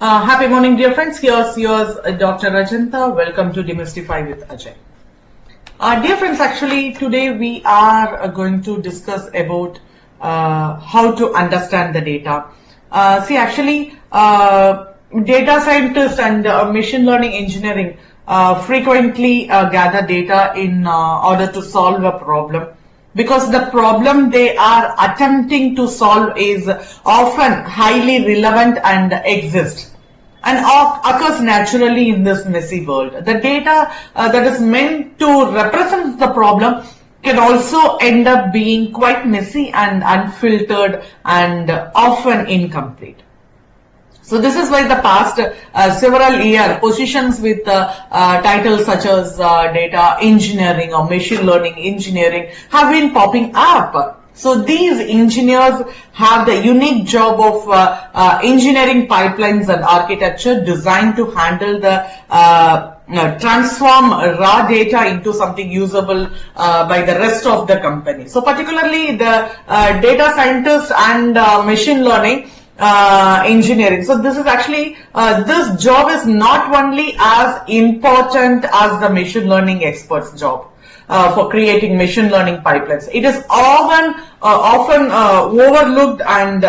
Happy morning, dear friends. Here's Dr. Rajanta. Welcome to Demystify with Ajay. Dear friends, actually today we are going to discuss about how to understand the data. Data scientists and machine learning engineering frequently gather data in order to solve a problem, because the problem they are attempting to solve is often highly relevant and exists and occurs naturally in this messy world. The data that is meant to represent the problem can also end up being quite messy and unfiltered and often incomplete. So this is why the past several years, positions with titles such as data engineering or machine learning engineering have been popping up. So these engineers have the unique job of engineering pipelines and architecture designed to handle the transform raw data into something usable by the rest of the company. So particularly the data scientists and machine learning engineering. So this is actually, this job is not only as important as the machine learning expert's job for creating machine learning pipelines. It is often overlooked and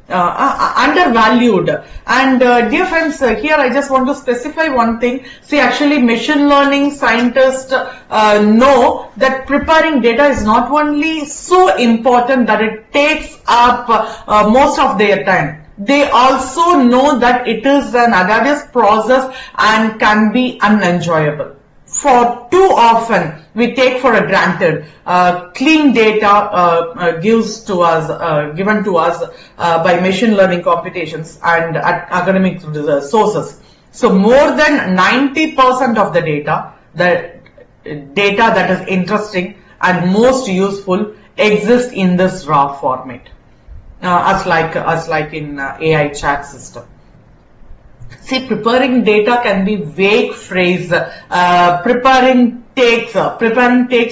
undervalued. And dear friends, here I just want to specify one thing. See, actually machine learning scientists know that preparing data is not only so important that it takes up most of their time. They also know that it is an arduous process and can be unenjoyable. For too often we take for granted clean data given to us by machine learning computations and academic sources. So more than 90% of the data that is interesting and most useful exists in this raw format, as like in AI chat system. See, preparing data can be vague phrase. Preparing takes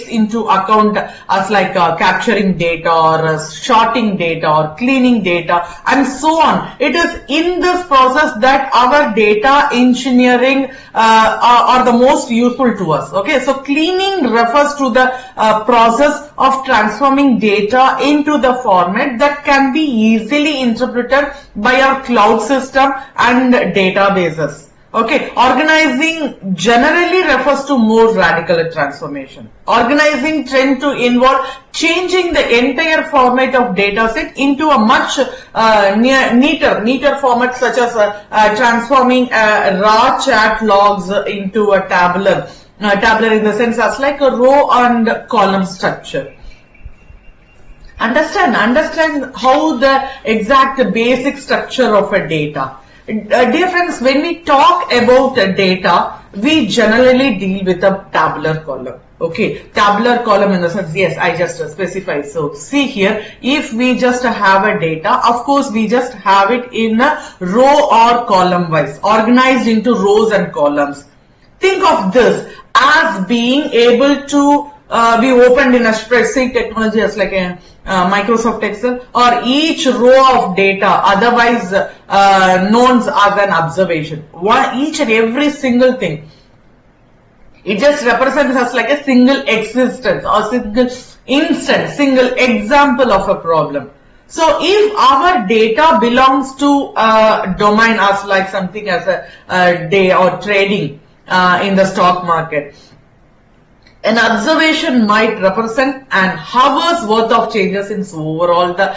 into account as like capturing data or sorting data or cleaning data and so on. It is in this process that our data engineering are the most useful to us. Okay, so cleaning refers to the process of transforming data into the format that can be easily interpreted by our cloud system and databases. Okay, organizing generally refers to more radical transformation. Organizing tend to involve changing the entire format of dataset into a much neater format, such as transforming raw chat logs into a tabular in the sense as like a row and column structure. Understand how the exact basic structure of a data. Dear friends, when we talk about data, we generally deal with a tabular column. Okay, tabular column in the sense, yes, I just specify. So see here, if we just have a data, of course we just have it in a row or column wise, organized into rows and columns. Think of this as being able to be opened in a spreadsheet technology as like a Microsoft Excel, or each row of data, otherwise known as an observation. Each and every single thing, it just represents us like a single existence or single instance, single example of a problem. So if our data belongs to a domain as like something as a day or trading in the stock market, an observation might represent an hour's worth of changes in overall the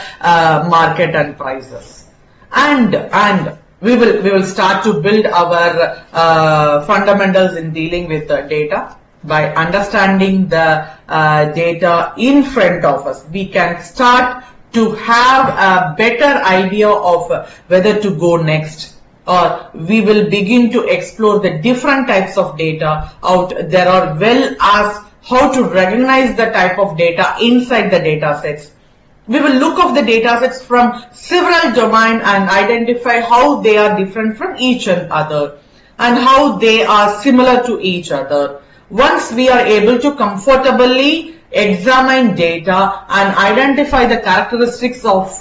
market and prices. And we will start to build our fundamentals in dealing with data by understanding the data in front of us. We can start to have a better idea of whether to go next, or we will begin to explore the different types of data out there, are well as how to recognize the type of data inside the data sets. We will look at the data sets from several domains and identify how they are different from each other and how they are similar to each other. Once we are able to comfortably examine data and identify the characteristics of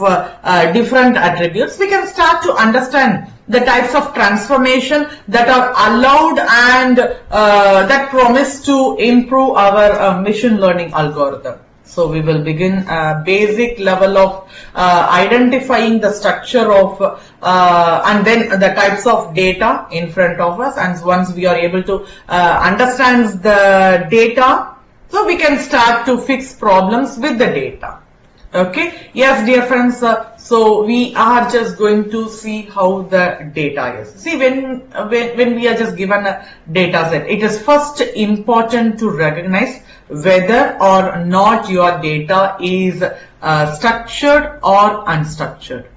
different attributes, we can start to understand the types of transformation that are allowed and that promise to improve our machine learning algorithm. So we will begin a basic level of identifying the structure of and then the types of data in front of us, and once we are able to understand the data, so we can start to fix problems with the data. Okay, yes dear friends, so we are just going to see how the data is. See, when we are just given a data set, it is first important to recognize whether or not your data is structured or unstructured.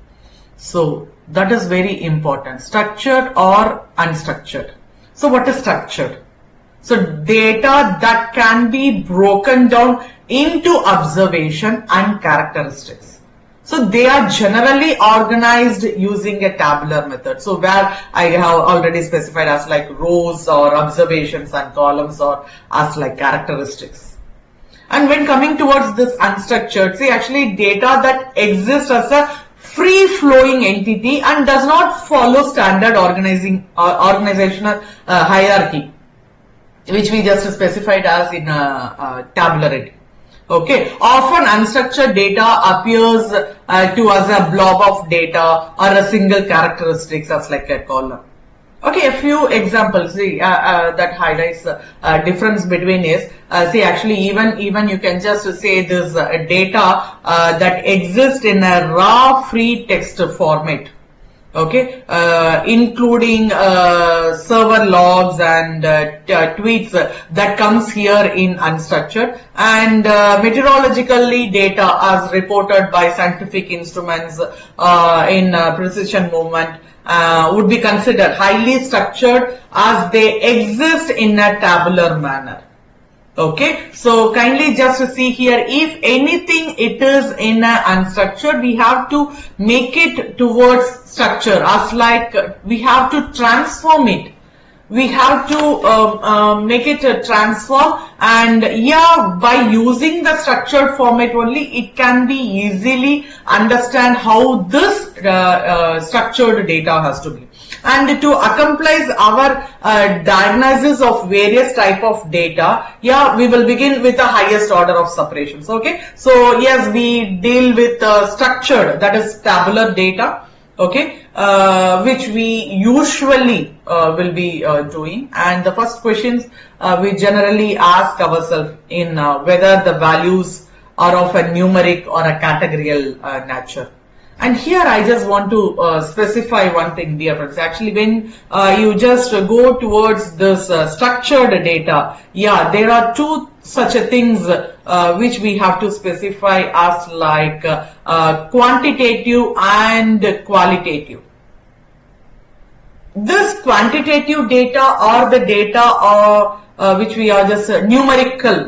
So that is very important, structured or unstructured. So what is structured? So data that can be broken down into observation and characteristics. So they are generally organized using a tabular method. So where I have already specified as like rows or observations and columns or as like characteristics. And when coming towards this unstructured, see, actually data that exists as a free flowing entity and does not follow standard organizational hierarchy, which we just specified as in tabularity. Okay, often unstructured data appears to us a blob of data or a single characteristics as like a column. Okay, a few examples, see, that highlights the difference between is, see, actually even you can just say this data that exists in a raw free text format. Okay, including server logs and tweets that comes here in unstructured, and meteorologically data as reported by scientific instruments in precision movement would be considered highly structured as they exist in a tabular manner. Okay, so kindly just to see here, if anything it is in a unstructured, we have to make it towards structure, as like we have to transform it. We have to make it a transform, and yeah, by using the structured format only, it can be easily understand how this structured data has to be. And to accomplish our diagnosis of various type of data, yeah, we will begin with the highest order of separations. Okay, so yes, we deal with structured, that is tabular data. Okay, which we usually will be doing, and the first questions we generally ask ourselves in whether the values are of a numeric or a categorical nature. And here I just want to specify one thing, dear friends. Actually, when you just go towards this structured data, yeah, there are two such a things which we have to specify as like quantitative and qualitative. This quantitative data or the data which we are just numerical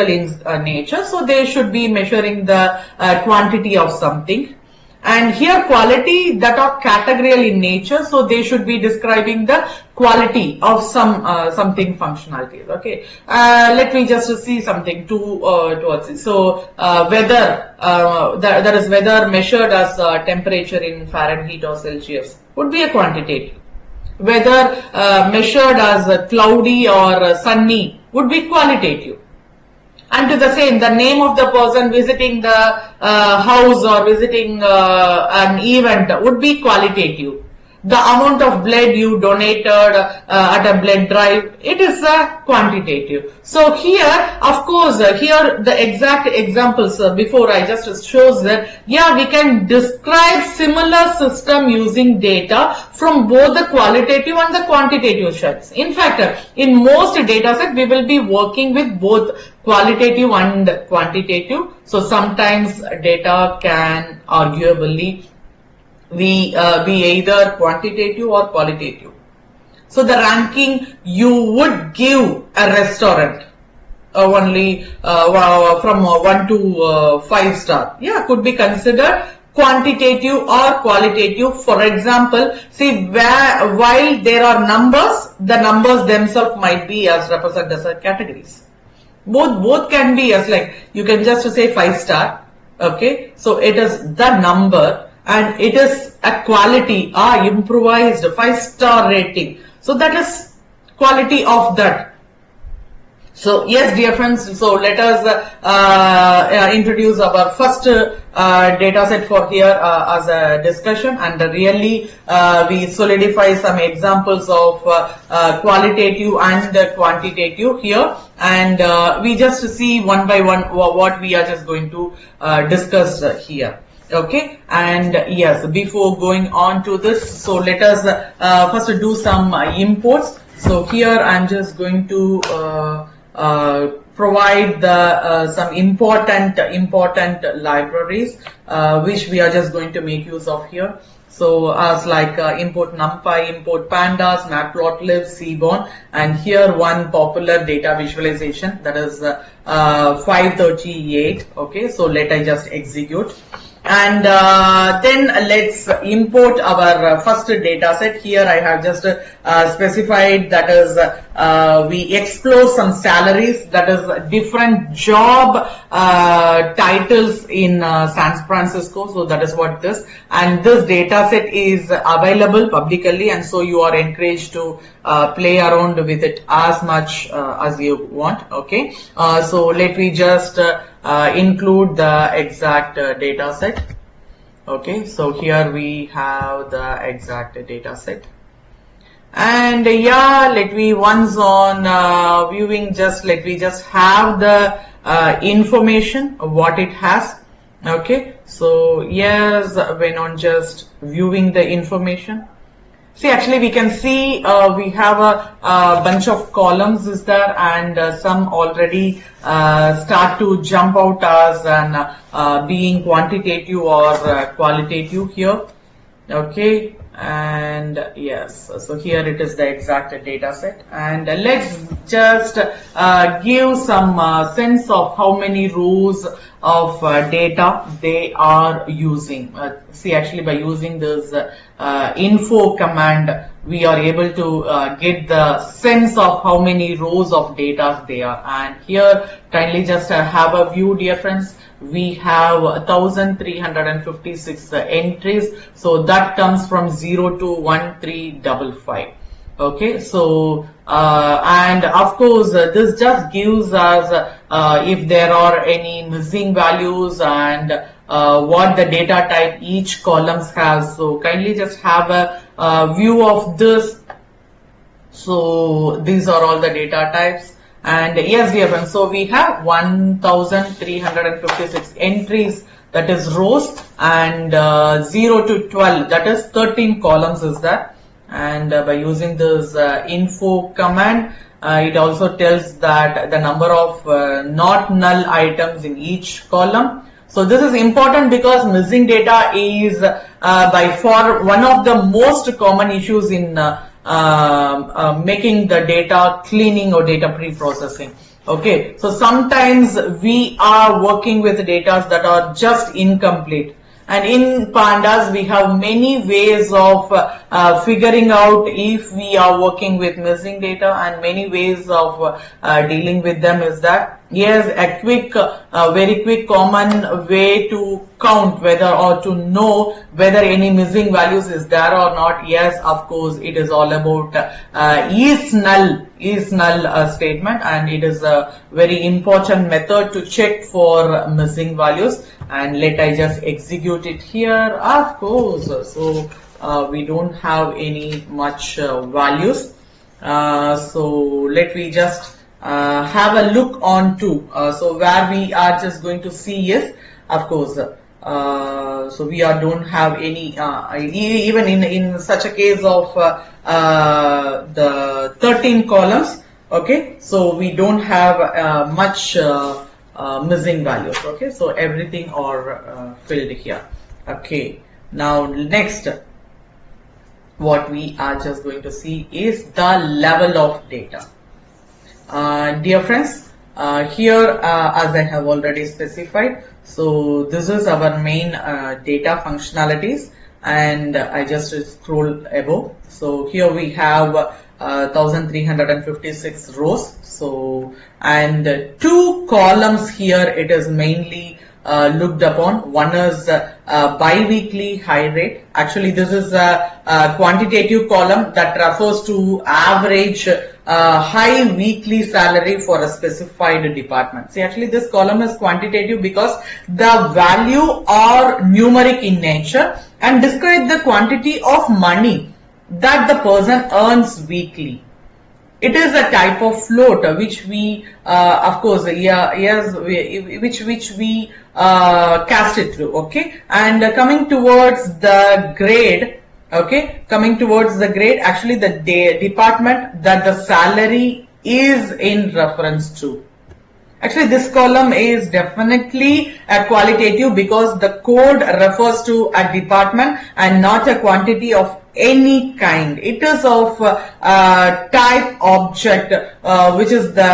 in nature, so they should be measuring the quantity of something. And here quality that are categorical in nature, so they should be describing the quality of something functionalities. Okay, let me just see something towards it. So weather, that is weather measured as temperature in Fahrenheit or Celsius would be a quantitative. Weather measured as cloudy or sunny would be qualitative. And to the same, the name of the person visiting the house or visiting an event would be qualitative. The amount of blood you donated at a blood drive, it is a quantitative. So here, of course, here the exact examples before I just shows that, yeah, we can describe similar system using data from both the qualitative and the quantitative sets. In fact, in most data set, we will be working with both qualitative and quantitative. So sometimes data can arguably be either quantitative or qualitative. So the ranking you would give a restaurant only from 1 to 5 star, yeah, could be considered quantitative or qualitative. For example, see, while there are numbers, the numbers themselves might be as represented as categories. Both can be as like, you can just say 5 star. Okay, so it is the number. and it is a quality, improvised 5-star rating. So that is quality of that. So yes, dear friends, so let us introduce our first data set for here as a discussion, and really we solidify some examples of qualitative and quantitative here, and we just see one by one what we are just going to discuss here. Okay, and yes, before going on to this, so let us first do some imports. So here I'm just going to provide the some important libraries which we are just going to make use of here. So as like import NumPy, import pandas, matplotlib, seaborn, and here one popular data visualization, that is 538. Okay, so let I just execute. And then let's import our first data set. Here I have just specified, that is we explore some salaries, that is different job titles in San Francisco. So that is what this, and this data set is available publicly, and so you are encouraged to play around with it as much as you want. Okay, so let me just include the exact data set. Okay, so here we have the exact data set, and yeah, let me once on viewing, just let me just have the information of what it has. Okay, so yes, when on just viewing the information, see, actually we can see we have a bunch of columns is there, and some already start to jump out as an being quantitative or qualitative here. Okay, and yes, so here it is the exact data set, and let's just give some sense of how many rows of data they are using. See, actually by using this info command, we are able to get the sense of how many rows of data they are. And here kindly just have a view, dear friends. We have 1356 entries, so that comes from 0 to 1355. Okay, so and of course this just gives us if there are any missing values and what the data type each columns has. So kindly just have a view of this. So these are all the data types, and yes, dear friends, so we have 1356 entries, that is rows, and 0 to 12, that is 13 columns is that. And by using this info command, it also tells that the number of not null items in each column. So this is important because missing data is by far one of the most common issues in making the data cleaning or data pre-processing. Okay, so sometimes we are working with data that are just incomplete. And in pandas, we have many ways of figuring out if we are working with missing data, and many ways of dealing with them is that, yes, a quick, very quick common way to count whether or to know whether any missing values is there or not. Yes, of course, it is all about is null statement, and it is a very important method to check for missing values. And let I just execute it here. Of course, so we don't have any much values. So let me just have a look on to so where we are just going to see is, of course, so we don't have any even in such a case of the 13 columns. Okay, so we don't have much missing values. Okay, so everything are filled here. Okay, now next what we are just going to see is the level of data. Dear friends, here as I have already specified, so this is our main data functionalities, and I just scroll above. So here we have 1356 rows. So, and 2 columns here, it is mainly looked upon. One is bi-weekly high rate. Actually, this is a quantitative column that refers to average high weekly salary for a specified department. See, actually this column is quantitative because the value are numeric in nature and describe the quantity of money that the person earns weekly. It is a type of float which we, of course, which we cast it through. Okay, and coming towards the grade. Okay, coming towards the grade, actually the department that the salary is in reference to. Actually, this column is definitely a qualitative because the code refers to a department and not a quantity of any kind. It is of type object, which is the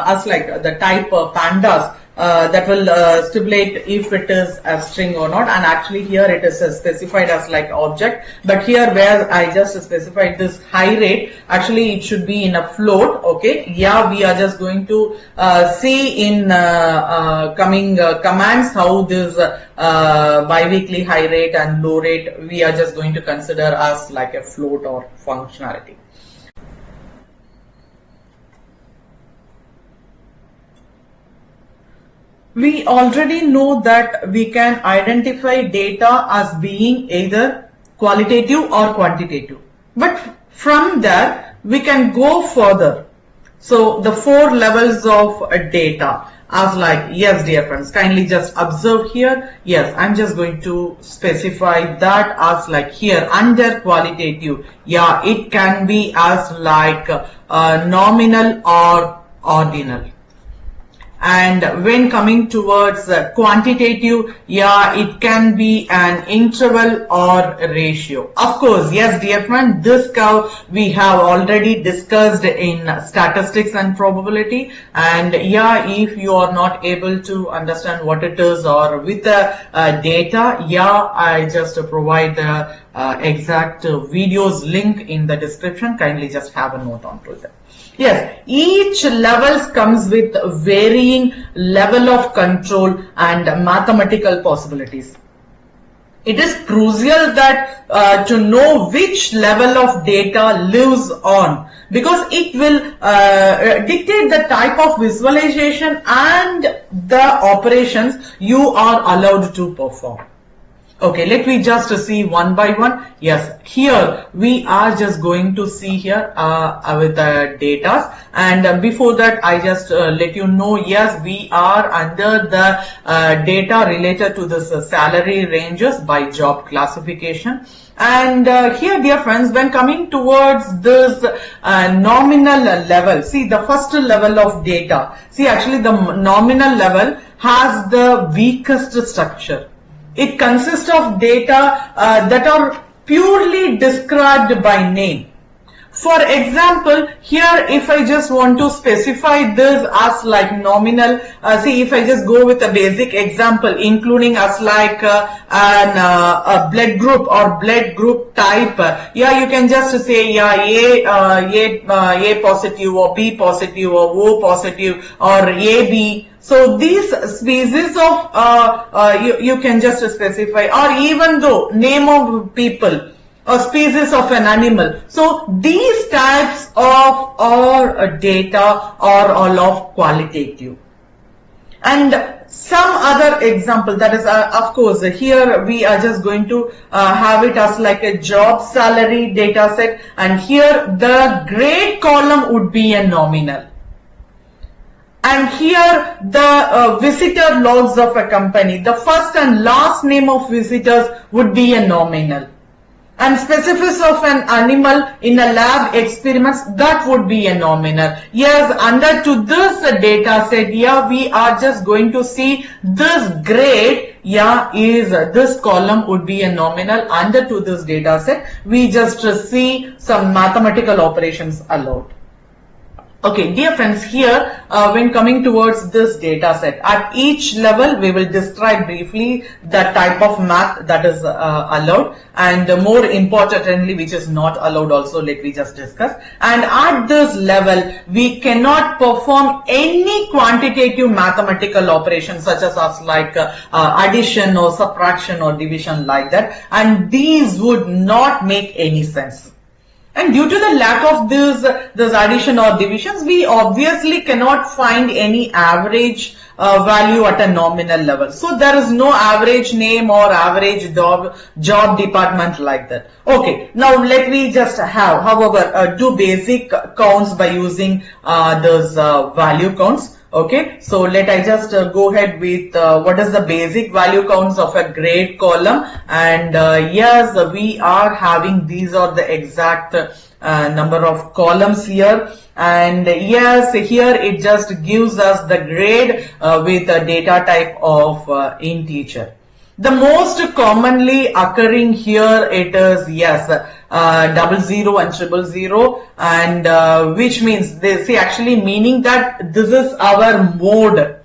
as like the type pandas. That will stipulate if it is a string or not, and actually here it is specified as like object, but here where I just specified this high rate, actually it should be in a float. Okay, yeah, we are just going to see in coming commands how this bi-weekly high rate and low rate we are just going to consider as like a float or functionality. We already know that we can identify data as being either qualitative or quantitative. But from there, we can go further. So the 4 levels of data as like, yes dear friends, kindly just observe here. Yes, I'm just going to specify that as like here under qualitative. Yeah, it can be as like nominal or ordinal. And when coming towards quantitative, yeah, it can be an interval or ratio. Of course, yes, dear friend, this curve we have already discussed in statistics and probability. And yeah, if you are not able to understand what it is or with the data, yeah, I just provide the exact videos link in the description. Kindly just have a note on to that. Yes, each levels comes with varying level of control and mathematical possibilities. It is crucial that to know which level of data lives on, because it will dictate the type of visualization and the operations you are allowed to perform. Okay, let me just see one by one. Yes, here we are just going to see here with the data, and before that I just let you know, yes, we are under the data related to this salary ranges by job classification. And here, dear friends, when coming towards this nominal level, see the first level of data, see actually the nominal level has the weakest structure. It consists of data that are purely described by name. For example, here if I just want to specify this as like nominal, see if I just go with a basic example including as like a blood group or blood group type, yeah, you can just say yeah, A positive or B positive or O positive or AB. So these species of you can just specify, or even though name of people or species of an animal. So these types of data are all of qualitative. And some other example, that is of course here we are just going to have it as like a job salary data set, and here the grade column would be a nominal. And here the visitor logs of a company, the first and last name of visitors would be a nominal. And specifics of an animal in a lab experiments, that would be a nominal. Yes, under to this data set, yeah, we are just going to see this grade, yeah, is this column would be a nominal. Under to this data set, we just see some mathematical operations allowed. Okay, dear friends, here when coming towards this data set, at each level we will describe briefly the type of math that is allowed, and more importantly which is not allowed also, let me just discuss. And at this level we cannot perform any quantitative mathematical operations such as like addition or subtraction or division like that, and these would not make any sense. And due to the lack of this addition or divisions, we obviously cannot find any average value at a nominal level. So there is no average name or average job department like that. Okay, now let me just have, however, do basic counts by using those value counts. Okay, so let I just go ahead with what is the basic value counts of a grade column, and yes, we are having, these are the exact number of columns here, and yes, here it just gives us the grade with a data type of integer. The most commonly occurring here it is, yes, 00 and 000, and which means, they say actually meaning that this is our mode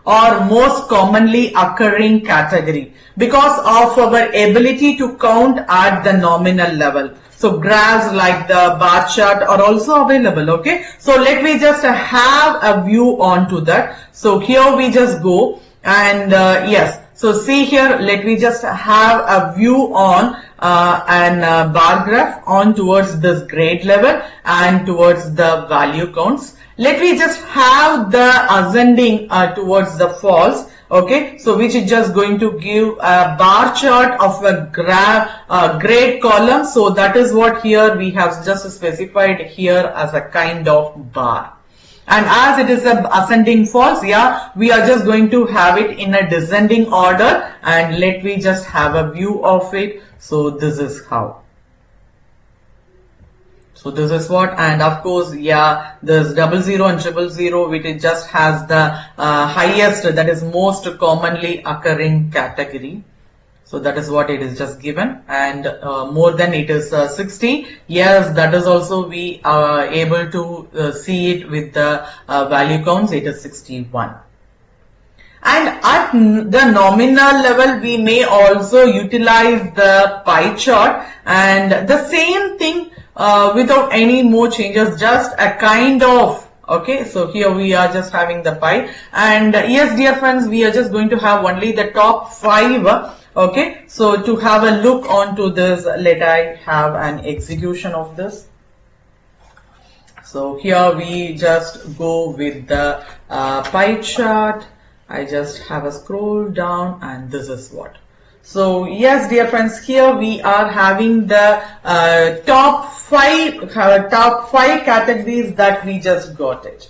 or most commonly occurring category because of our ability to count at the nominal level. So graphs like the bar chart are also available. Okay, so let me just have a view onto that. So here we just go, and yes, so see here, let me just have a view on an bar graph on towards this grade level and towards the value counts. Let me just have the ascending towards the false. Okay, so which is just going to give a bar chart of a grade column. So that is what here we have just specified here as a kind of bar. And as it is a ascending false, yeah, we are just going to have it in a descending order, and let me just have a view of it. So this is how. So this is what, and of course, yeah, this 00 and 000, which just has the highest, that is most commonly occurring category. So that is what it is just given, and more than it is 60. Yes, that is also we are able to see it with the value counts. It is 61. And at the nominal level, we may also utilize the pie chart, and the same thing without any more changes, just a kind of. Okay, so here we are just having the pie, and yes, dear friends, we are just going to have only the top 5. Okay, so to have a look onto this, let I have an execution of this. So here we just go with the pie chart. I just have a scroll down, and this is what. So yes, dear friends, here we are having the top five categories that we just got it.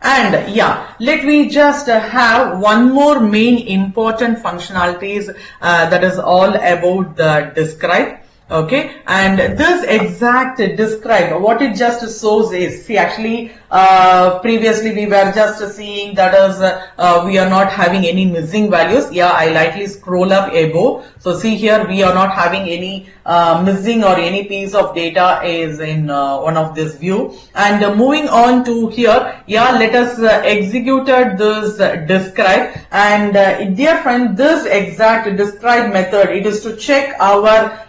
And yeah, let me just have one more main important functionalities that is all about the describe. Okay, and this exact describe, what it just shows is, see, actually previously we were just seeing that is we are not having any missing values. Yeah, I lightly scroll up above. So see here, we are not having any missing or any piece of data is in one of this view. And moving on to here, yeah, let us executed this describe, and dear friend, this exact describe method, it is to check our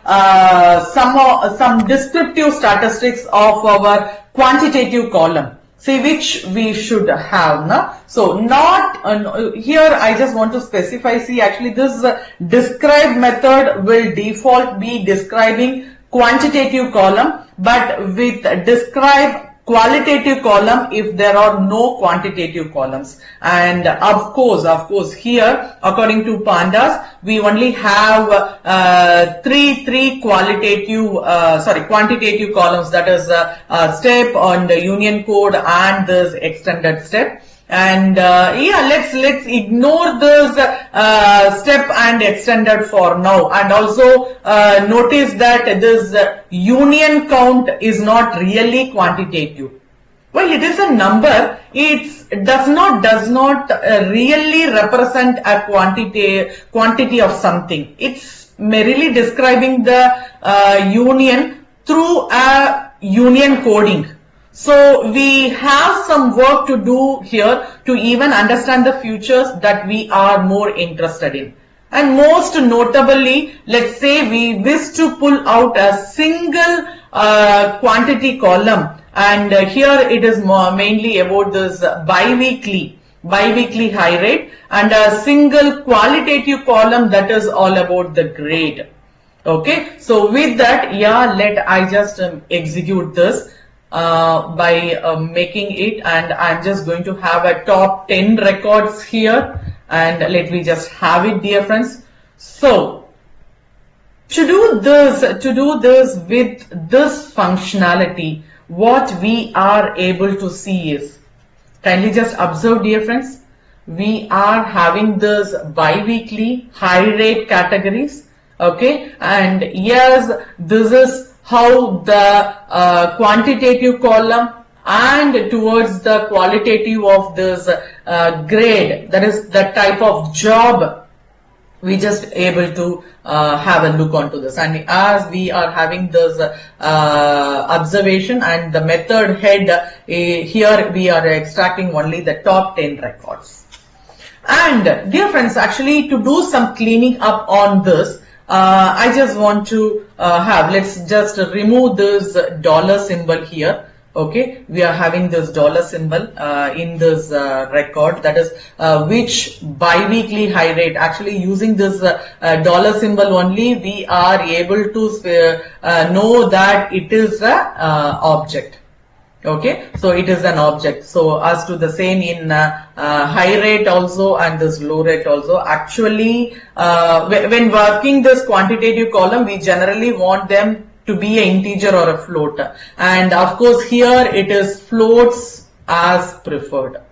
some descriptive statistics of our quantitative column. See, which we should have now. So not here I just want to specify, see, actually this describe method will default be describing quantitative column, but with describe qualitative column if there are no quantitative columns. And of course here according to pandas we only have three quantitative columns, that is step on the union code and this extended step. And yeah, let's ignore this step and extended for now, and also notice that this union count is not really quantitative. Well, it is a number. It does not really represent a quantity of something. It's merely describing the union through a union coding. So we have some work to do here to even understand the futures that we are more interested in. And most notably, let's say we wish to pull out a single quantity column, and here it is mainly about this bi-weekly high rate, and a single qualitative column that is all about the grade. Okay, so with that, yeah, let I just execute this by making it, and I'm just going to have a top 10 records here, and let me just have it, dear friends. So to do this with this functionality, what we are able to see is, kindly just observe, dear friends, we are having this bi-weekly high rate categories. Okay, and yes, this is how the quantitative column and towards the qualitative of this grade, that is the type of job, we just able to have a look onto this. And as we are having this observation and the method head, here we are extracting only the top 10 records. And dear friends, actually to do some cleaning up on this, I just want to let's just remove this dollar symbol here. Okay, we are having this dollar symbol in this record, that is which bi-weekly high rate. Actually using this dollar symbol only, we are able to know that it is a object. Okay, so it is an object. So as to the same in high rate also and this low rate also, actually when working this quantitative column, we generally want them to be an integer or a float, and of course here it is floats as preferred.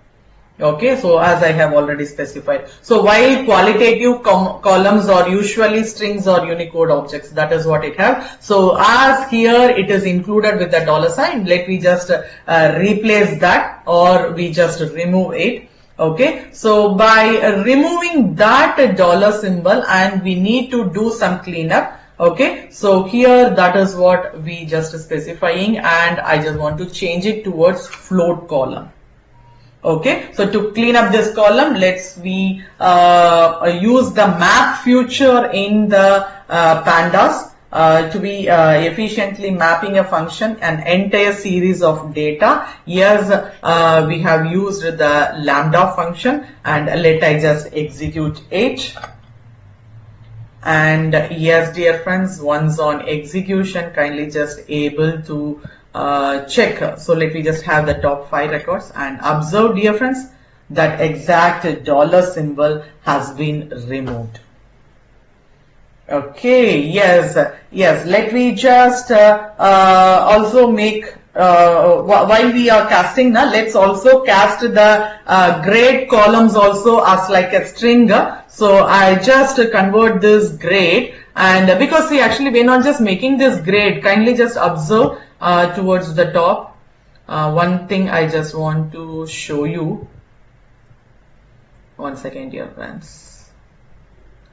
Okay, so as I have already specified. So while qualitative columns are usually strings or Unicode objects, that is what it has. So as here it is included with the dollar sign, let me just replace that, or we just remove it. Okay, so by removing that dollar symbol, and we need to do some cleanup. Okay, so here that is what we just specifying, and I just want to change it towards float column. Okay, so to clean up this column, let's we use the map feature in the pandas to be efficiently mapping a function, an entire series of data. Yes, we have used the lambda function, and let I just execute it. And yes, dear friends, once on execution, kindly just able to check. So let me just have the top 5 records, and observe, dear friends, that exact dollar symbol has been removed. Okay, yes, let me just also make while we are casting now, let's also cast the grade columns also as like a string. So I just convert this grade, and because see, actually we're not just making this grade, kindly just observe towards the top. One thing I just want to show you. One second, dear friends.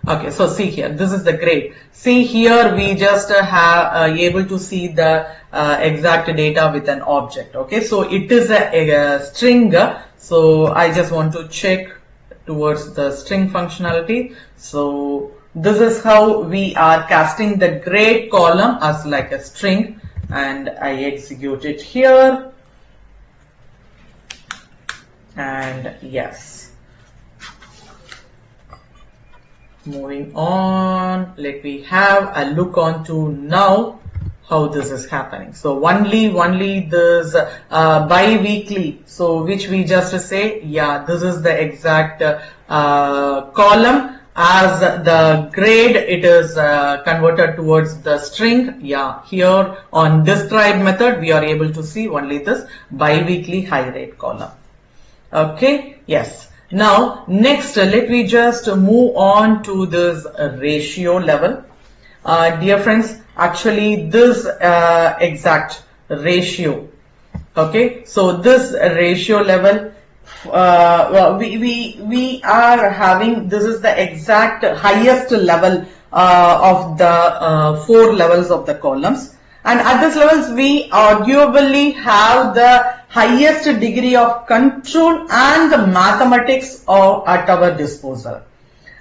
Okay, so see here, this is the grade. See here, we just have able to see the exact data with an object. Okay, so it is a string. So I just want to check towards the string functionality. So this is how we are casting the grade column as like a string, and I execute it here. And yes. Moving on, let me have a look on to now how this is happening. So only this bi-weekly, so which we just say, yeah, this is the exact column. As the grade, it is converted towards the string. Yeah, here on describe method, we are able to see only this bi-weekly high rate column. Okay, yes. Now next, let me just move on to this ratio level. Dear friends, actually this exact ratio. Okay, so this ratio level, we are having, this is the exact highest level of the 4 levels of the columns. And at this levels, we arguably have the highest degree of control and the mathematics at our disposal.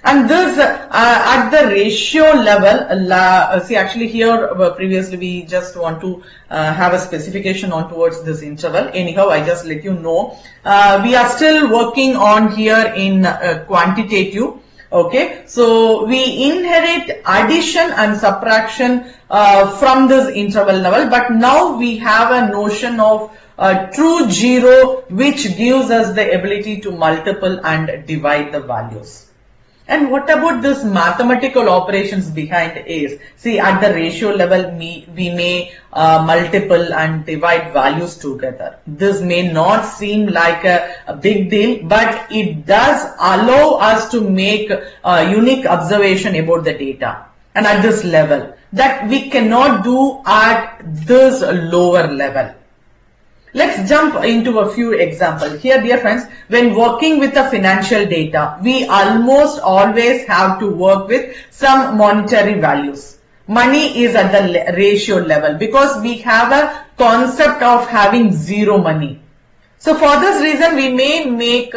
And this at the ratio level, see actually here previously we just want to have a specification on towards this interval. Anyhow, I just let you know we are still working on here in quantitative. Okay, so we inherit addition and subtraction from this interval level, but now we have a notion of true zero, which gives us the ability to multiple and divide the values. And what about this mathematical operations behind is, see at the ratio level we may multiple and divide values together. This may not seem like a big deal, but it does allow us to make a unique observation about the data. And at this level that we cannot do at this lower level. Let's jump into a few examples. Here, dear friends, when working with the financial data, we almost always have to work with some monetary values. Money is at the ratio level because we have a concept of having zero money. So for this reason, we may make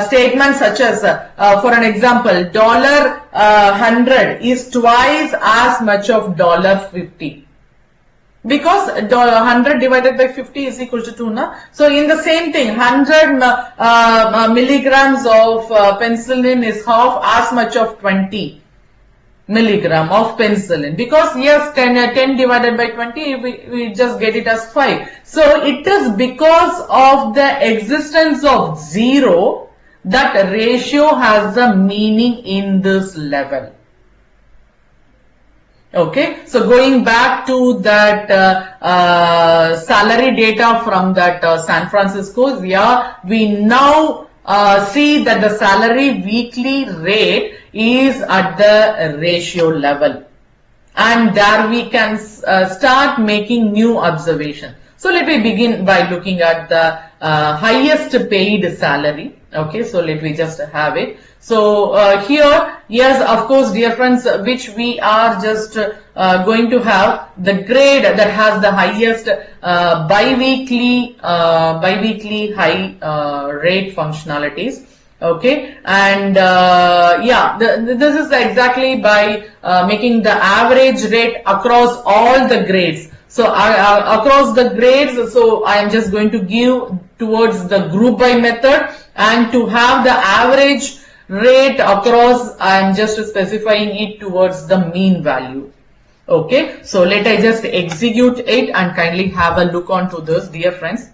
statements such as, for an example, $100 is twice as much of $50. Because 100 divided by 50 is equal to 2, na? So in the same thing, 100 milligrams of penicillin is half as much of 20 milligram of penicillin. Because yes, 10 divided by 20, we just get it as 5. So it is because of the existence of zero that ratio has a meaning in this level. Okay, so going back to that salary data from that San Francisco, yeah, we now see that the salary weekly rate is at the ratio level, and there we can start making new observation. So let me begin by looking at the highest paid salary. Okay, so let me just have it. So here, yes, of course, dear friends, which we are just going to have the grade that has the highest bi-weekly high rate functionalities. Okay, and yeah, this is exactly by making the average rate across all the grades. So across the grades, so I am just going to give towards the group by method, and to have the average rate across, I am just specifying it towards the mean value. Okay, so let I just execute it and kindly have a look onto this, dear friends.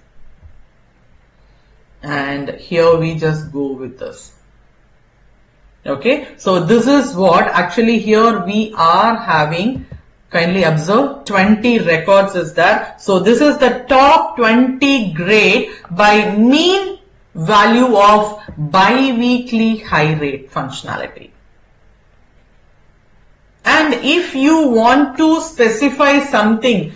And here we just go with this. Okay, so this is what actually here we are having. Kindly observe 20 records is there. So this is the top 20 grade by mean value of bi-weekly high rate functionality. And if you want to specify something,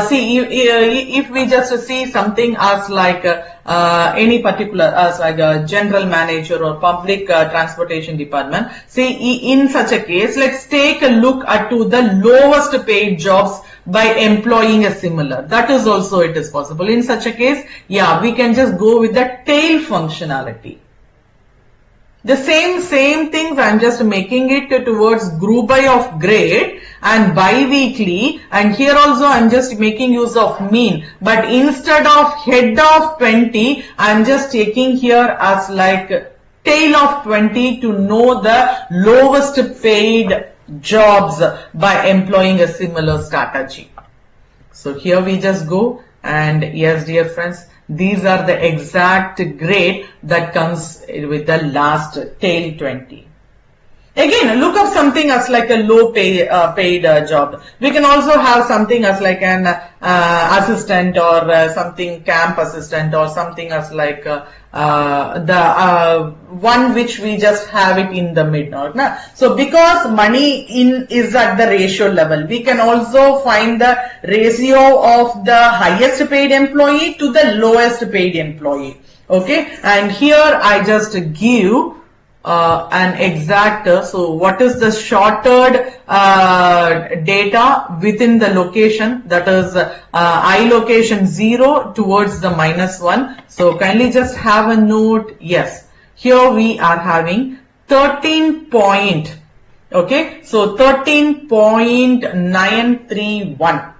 see if we just see something as like any particular as like a general manager or public transportation department, see in such a case, let's take a look at to the lowest paid jobs by employing a similar. That is also it is possible. In such a case, yeah, we can just go with the tail functionality. The same things, I am just making it towards group by of grade and bi-weekly, and here also I am just making use of mean, but instead of head of 20, I am just taking here as like tail of 20 to know the lowest paid jobs by employing a similar strategy. So here we just go, and yes, dear friends, these are the exact grade that comes with the last tail 20. Again, look up something as like a low paid job. We can also have something as like an assistant or something camp assistant or something as like the one which we just have it in the mid. So because money is at the ratio level, we can also find the ratio of the highest paid employee to the lowest paid employee. Okay, and here I just give an exact, so what is the shorted data within the location, that is I location 0 towards the -1. So kindly just have a note. Yes, here we are having 13 point, okay, so 13.931.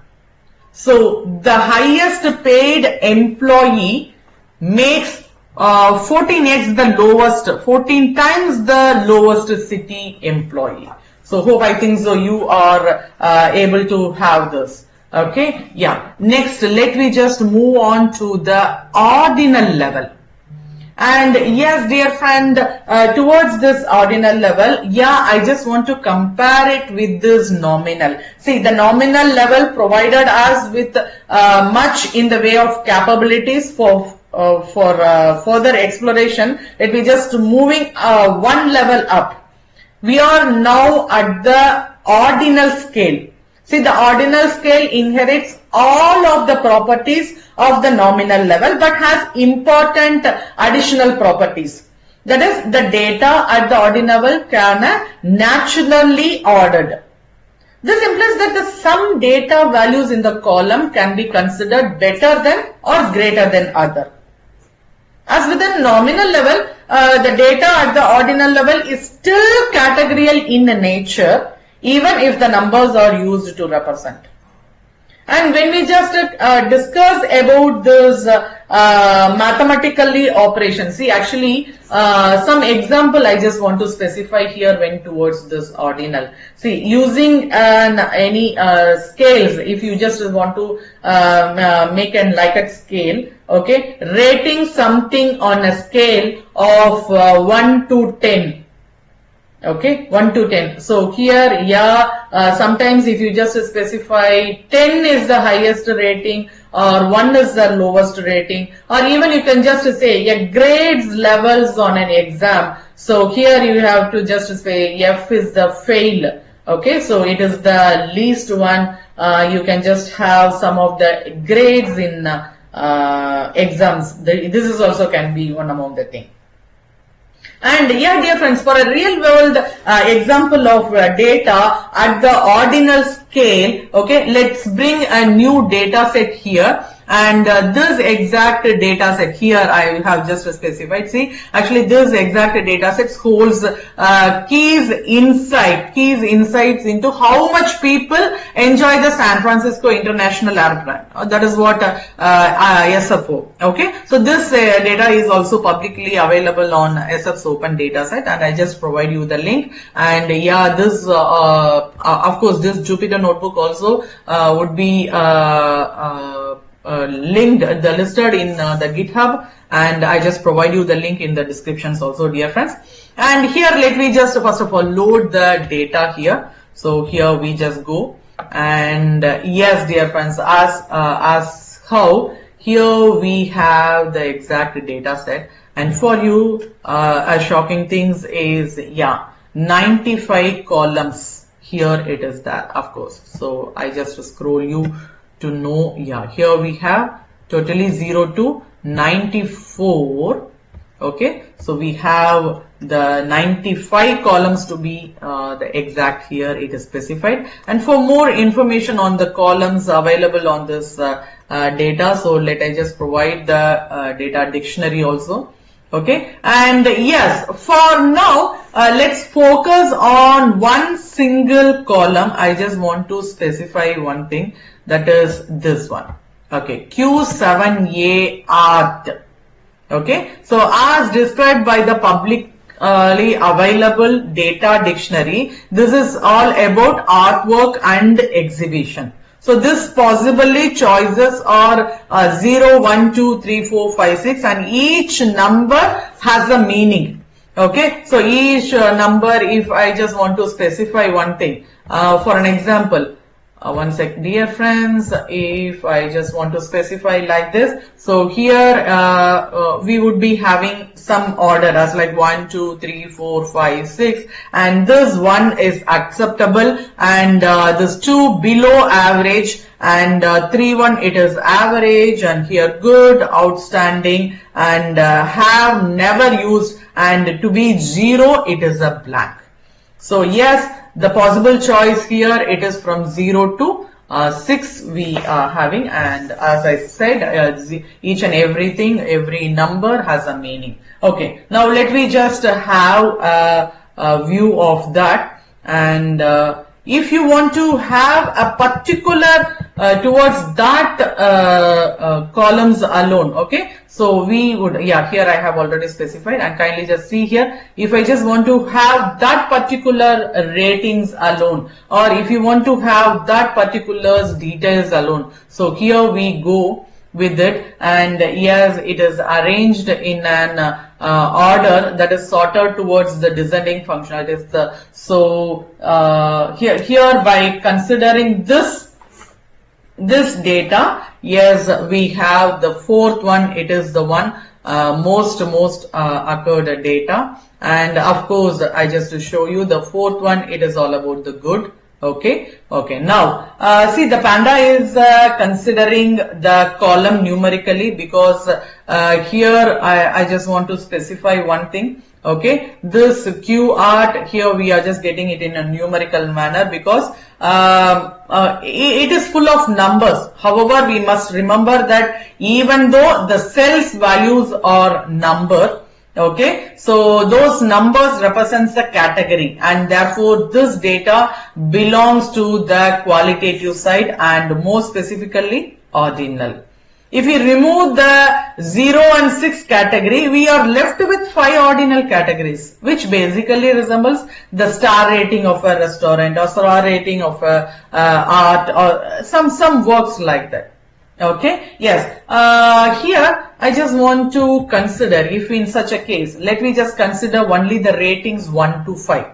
So the highest paid employee makes 14x the lowest, 14 times the lowest city employee. So hope, I think so you are able to have this. Okay, yeah. Next, let me just move on to the ordinal level. And yes, dear friend, towards this ordinal level, yeah, I just want to compare it with this nominal. See, the nominal level provided us with much in the way of capabilities for further exploration. Let me just moving one level up. We are now at the ordinal scale. See, the ordinal scale inherits all of the properties of the nominal level but has important additional properties. That is, the data at the ordinal level can naturally ordered. This implies that the some data values in the column can be considered better than or greater than other. As with the nominal level, the data at the ordinal level is still categorical in nature, even if the numbers are used to represent. And when we just discuss about this mathematically operations, see, actually some example I just want to specify here when towards this ordinal. See, using any scales, if you just want to make a Likert scale, okay, rating something on a scale of 1 to 10. Okay, 1 to 10. So here, yeah, sometimes if you just specify 10 is the highest rating or 1 is the lowest rating, or even you can just say grades levels on an exam. So here you have to just say F is the fail. Okay, so it is the least one. You can just have some of the grades in exams. This is also can be one among the thing. And yeah, dear friends, for a real world example of data at the ordinal scale, okay, let's bring a new data set here. And this exact data set here I have just specified. See, actually this exact data set holds keys insights into how much people enjoy the San Francisco International Airport. That is what SFO. Okay, so this data is also publicly available on SF's open data set, and I just provide you the link. And yeah, this of course this Jupyter notebook also would be listed in the GitHub, and I just provide you the link in the descriptions also, dear friends. And here let me just first of all load the data here. So here we just go, and yes, dear friends, as how here we have the exact data set, and for you a shocking things is 95 columns here it is there, of course. So I just scroll you to know, here we have totally 0 to 94. Okay, so we have the 95 columns to be the exact here it is specified. And for more information on the columns available on this data, so let I just provide the data dictionary also. Okay, and yes, for now let's focus on one single column. I just want to specify one thing, that is this one. Okay, Q7A art. Okay, so as described by the publicly available data dictionary, this is all about artwork and exhibition. So this possibly choices are 0, 1, 2, 3, 4, 5, 6, and each number has a meaning. Okay, so each number, if I just want to specify one thing, for an example, one sec, dear friends, if I just want to specify like this, so here we would be having some order as like 1, 2, 3, 4, 5, 6, and this one is acceptable, and this 2 below average, and 3, 1 it is average, and here good, outstanding, and have never used, and to be 0 it is a blank. So yes, the possible choice here, it is from 0 to 6 we are having, and as I said, each and everything, every number has a meaning. Okay, now let me just have a view of that. And if you want to have a particular towards that columns alone, okay, so we would, yeah, here I have already specified, and kindly just see here, if I just want to have that particular ratings alone, or if you want to have that particular details alone, so here we go with it, and yes, it is arranged in an order that is sorted towards the descending function. It is the, so here by considering this data, yes, we have the fourth one, it is the one most occurred data, and of course I just to show you the fourth one, it is all about the good. Okay, now see, the panda is considering the column numerically, because here I just want to specify one thing. Okay, this Q art here we are just getting it in a numerical manner, because it is full of numbers. However, we must remember that even though the cells values are number, okay, so those numbers represents the category, and therefore this data belongs to the qualitative side, and more specifically ordinal. If we remove the 0 and 6 category, we are left with 5 ordinal categories, which basically resembles the star rating of a restaurant, or star rating of a art, or some works like that. Okay, yes, here I just want to consider, if in such a case, let me just consider only the ratings 1 to 5.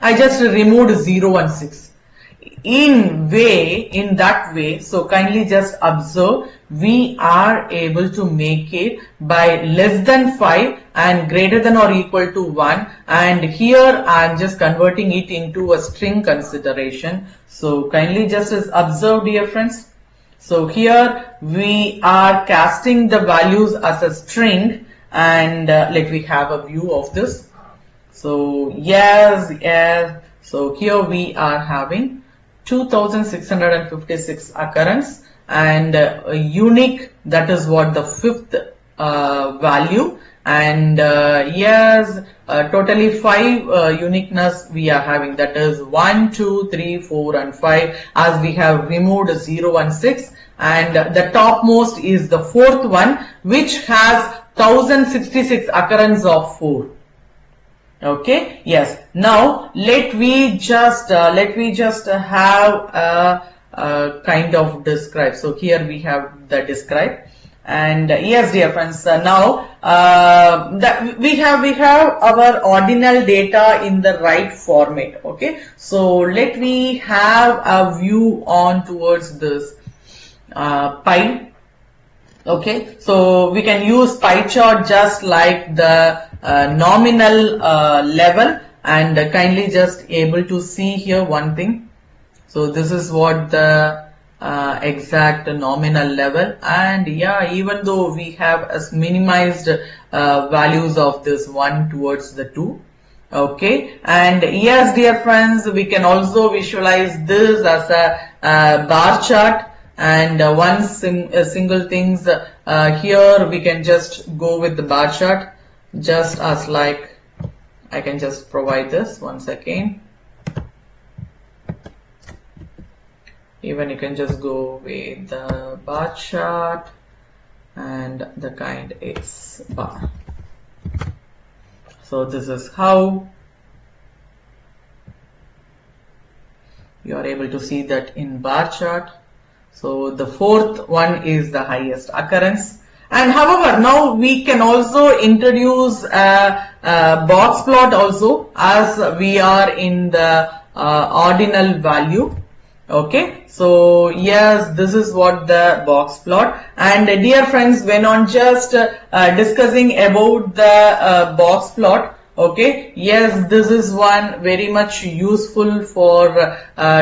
I just removed 0 and 6. In that way, so kindly just observe, we are able to make it by less than 5 and greater than or equal to 1, and here I am just converting it into a string consideration. So kindly just observe, dear friends. So here we are casting the values as a string, and let me have a view of this. So yes, so here we are having 2656 occurrence, and unique, that is what the fifth value, and yes, totally 5 uniqueness we are having, that is 1, 2, 3, 4 and 5, as we have removed 0 and 6, and the topmost is the fourth one, which has 1066 occurrence of 4. Okay, yes, now let me just have a kind of describe. So here we have the describe, and yes, dear friends, now that we have our ordinal data in the right format. Okay, so let me have a view on towards this pie. Okay, so we can use pie chart just like the nominal level, and kindly just able to see here one thing. So this is what the exact nominal level, and yeah, even though we have as minimized values of this 1 towards the 2. Okay, and yes, dear friends, we can also visualize this as a bar chart, and one single things here we can just go with the bar chart, just as like I can just provide this once again. Even you can just go with the bar chart, and the kind is bar. So this is how you are able to see that in bar chart. So the fourth one is the highest occurrence, and however now we can also introduce a box plot also, as we are in the ordinal value. Okay, so yes, this is what the box plot, and dear friends, when on just discussing about the box plot, okay, yes, this is one very much useful for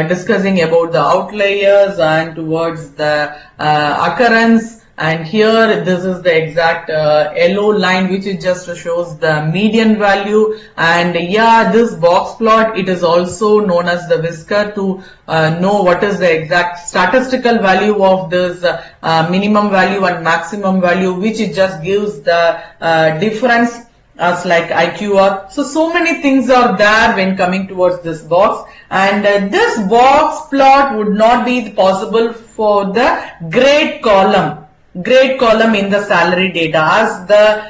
discussing about the outliers and towards the occurrence and here this is the exact yellow line which it just shows the median value. And yeah, this box plot, it is also known as the whisker to know what is the exact statistical value of this minimum value and maximum value, which it just gives the difference as like IQR. So many things are there when coming towards this box, and this box plot would not be possible for the grade column in the salary data, as the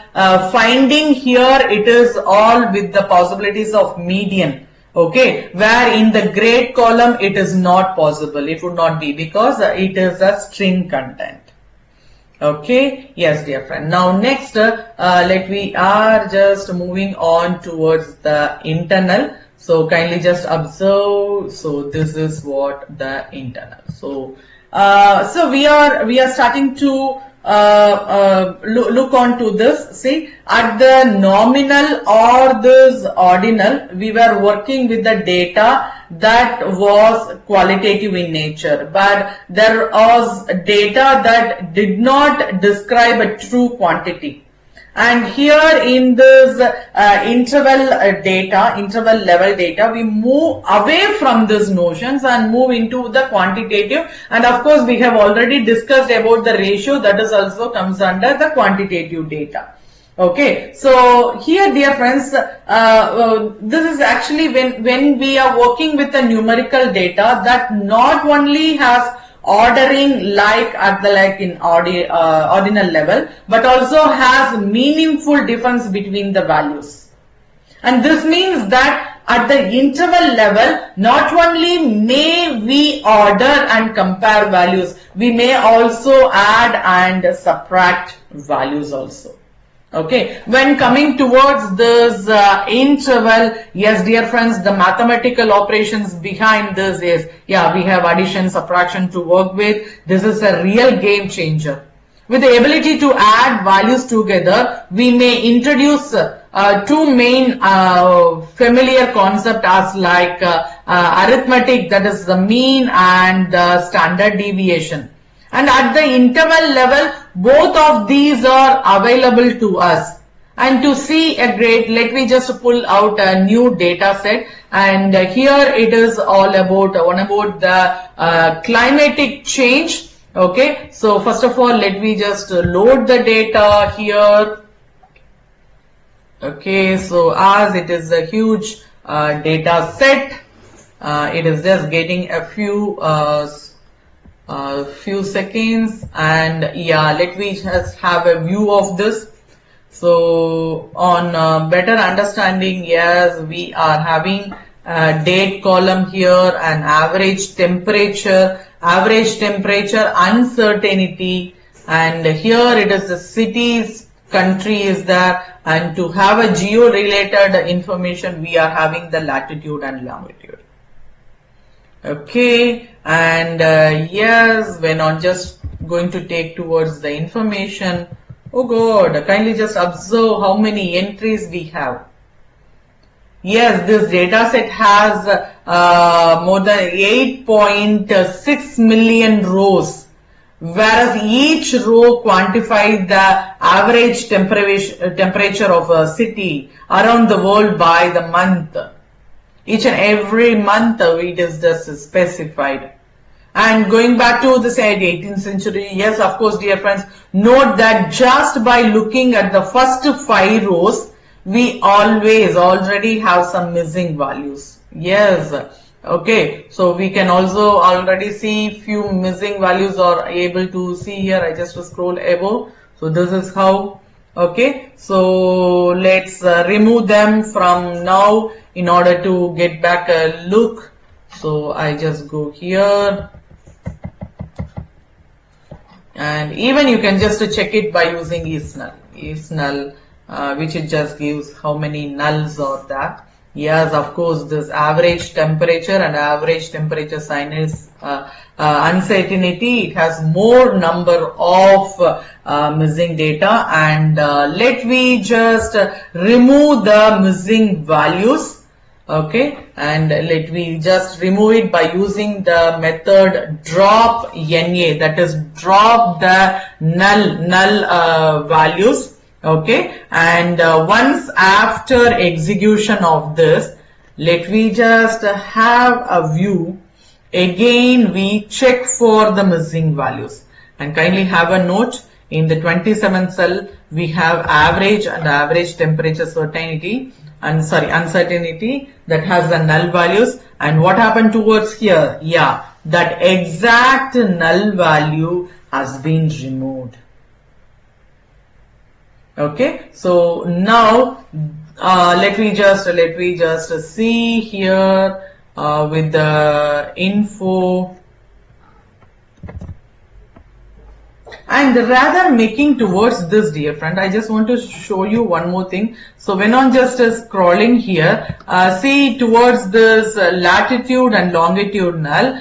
finding here, it is all with the possibilities of median. Okay, where in the grade column it is not possible, it would not be, because it is a string content. Okay, yes dear friend. Now next, we are just moving on towards the internal. So kindly just observe. So this is what the internal. So we are starting to look on to this. See, at the nominal or this ordinal, we were working with the data that was qualitative in nature, but there was data that did not describe a true quantity. And here in this interval level data, we move away from these notions and move into the quantitative. And of course, we have already discussed about the ratio, that is also comes under the quantitative data. Okay, so here dear friends, this is actually when we are working with the numerical data that not only has ordering like in ordinal level, but also has meaningful difference between the values. And this means that at the interval level, not only may we order and compare values, we may also add and subtract values also. Okay, when coming towards this interval, yes dear friends, the mathematical operations behind this is, yeah, we have addition, subtraction to work with. This is a real game changer. With the ability to add values together, we may introduce two main familiar concepts as like arithmetic, that is the mean, and the standard deviation. And at the interval level, both of these are available to us. And to see a grade, let me just pull out a new data set. And here it is all about the climatic change. Okay, so first of all, let me just load the data here. Okay, so as it is a huge data set, it is just getting a few seconds, and yeah, let me just have a view of this. So on better understanding, yes, we are having a date column here, an average temperature, uncertainty, and here it is the cities, country is there, and to have a geo related information, we are having the latitude and longitude. Okay, and yes, when I'm just going to take towards the information, oh god, kindly just observe how many entries we have. Yes, this data set has more than 8.6 million rows, whereas each row quantifies the average temperature of a city around the world by the month. Each and every month it is just specified. And going back to the 18th century, yes, of course, dear friends, note that just by looking at the first 5 rows, we already have some missing values. Yes, okay, so we can also already see few missing values are able to see here. I just scroll above. So this is how. Okay, so let's remove them from now in order to get back a look. So I just go here, and even you can just check it by using isNull, which it just gives how many nulls are there. Yes, of course, this average temperature and average temperature sign is uncertainty. It has more number of missing data, and let me just remove the missing values. Okay, and let me just remove it by using the method drop NA, that is drop the null values. Okay, and once after execution of this, let me just have a view. Again we check for the missing values, and kindly have a note, in the 27th cell we have average and average temperature uncertainty that has the null values. And what happened towards here? Yeah, that exact null value has been removed. Okay, so now let me just see here with the info. And rather making towards this, dear friend, I just want to show you one more thing. So when I'm just scrolling here, see towards this latitude and longitudinal,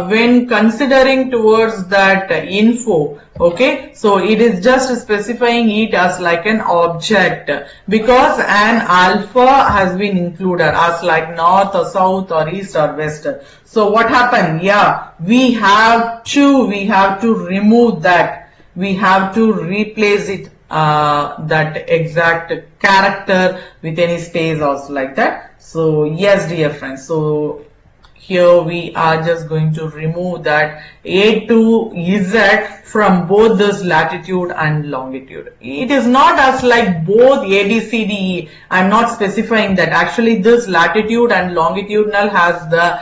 when considering towards that info, okay, so it is just specifying it as like an object, because an alpha has been included as like north or south or east or west. So what happened? Yeah, we have to remove that. We have to replace it, that exact character with any space also like that. So yes, dear friends, so here we are just going to remove that A to Z from both this latitude and longitude. It is not as like both A, B, C, D, E. I'm not specifying that. Actually this latitude and longitudinal has the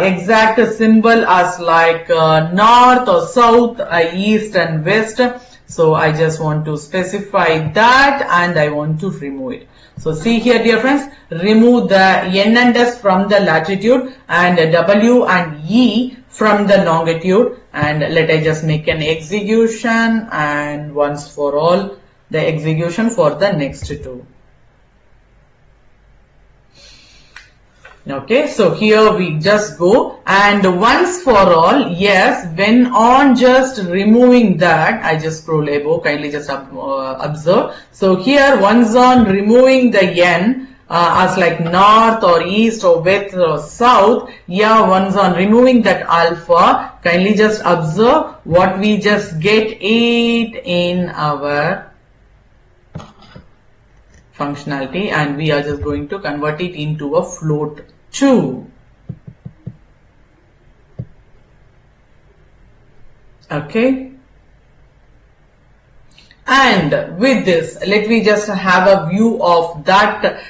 exact symbol as like north or south, east and west. So I just want to specify that and I want to remove it. So see here, dear friends, remove the N and S from the latitude and W and E from the longitude, and let I just make an execution, and once for all the execution for the next two. Okay, so here we just go, and once for all, yes, when on just removing that, I just scroll above, kindly just observe. So here once on removing the N as like north or east or west or south, yeah, once on removing that alpha, kindly just observe what we just get it in our functionality, and we are just going to convert it into a float 2. Okay, and with this, let me just have a view of that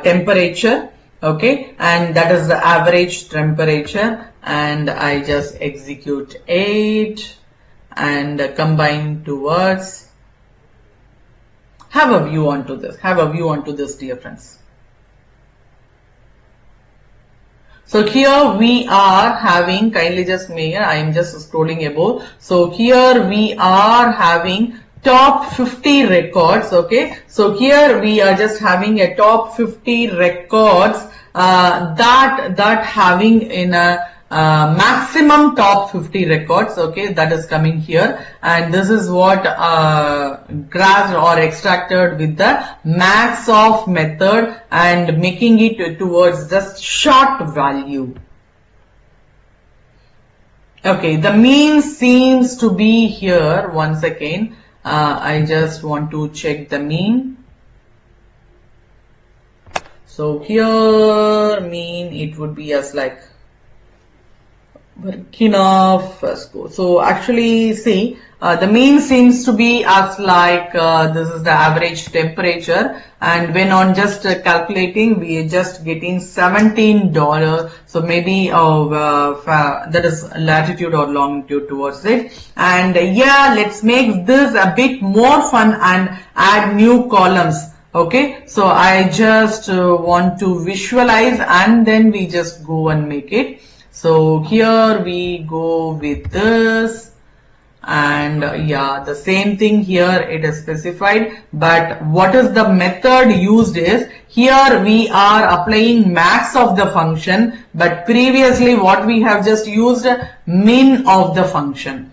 temperature. Okay, and that is the average temperature, and I just execute 8 and combine towards. Have a view onto this, dear friends. So here we are having, kindly just make, I am just scrolling above. So here we are having top 50 records. Okay, so here we are just having a top 50 records that having in a maximum top 50 records. Okay, that is coming here, and this is what grasped or extracted with the max of method and making it towards the short value. Okay, the mean seems to be here. Once again, I just want to check the mean. So here mean, it would be as like Burkina Faso. So actually see, the mean seems to be as like this is the average temperature, and when on just calculating, we are just getting $17. So maybe that is latitude or longitude towards it. And yeah, let's make this a bit more fun and add new columns. Okay, so I just want to visualize, and then we just go and make it. So here we go with this, and yeah, the same thing here it is specified, but what is the method used is, here we are applying max of the function, but previously what we have just used, min of the function.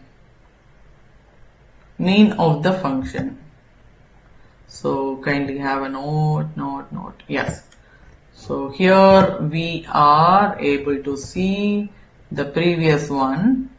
So kindly have a note, yes. So So here we are able to see the previous one.